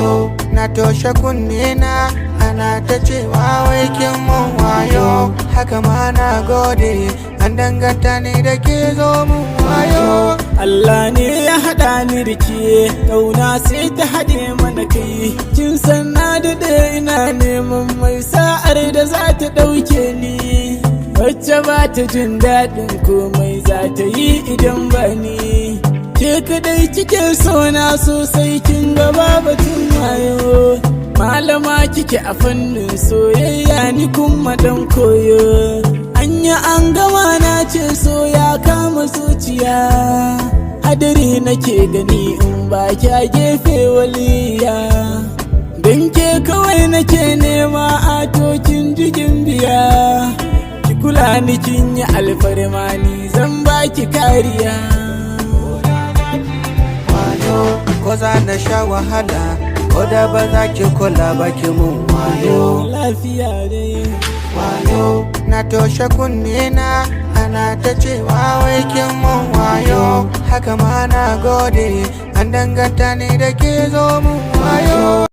wayo na toshe kunne na ana ta cewa wai kin mun wayo, haka ma na gode an danganta ni da ke zo mun wayo. Allah ne ya haɗa ni da ke, ƙauna sai ta haɗe mana kai. Kin san na daɗe ina neman mai sa'ar da za ta ɗauke ni, wacce ba ta jin daɗin komai za ta yi idan ba ni. Ke kadai kike sona sosai, kin ga batun wayo. Malama kike a fannin soyayya, ni kuma dan koyo. Anya an gama na ce so ya kama zuciya, hadari nake gani in ba kya gefe waliya. Dan ke kawai nake nema a tokin jigin biya, ki kula ni kin yi alfarma ni zan baki kariya. Ko za na sha wahala, ko da ba za ki kula ba ki mun wayo. Lafiya dai wayo na toshe kunne na ana ta cewa wai kin mun wayo, haka ma na gode an danganta ni da ke zo mun wayo.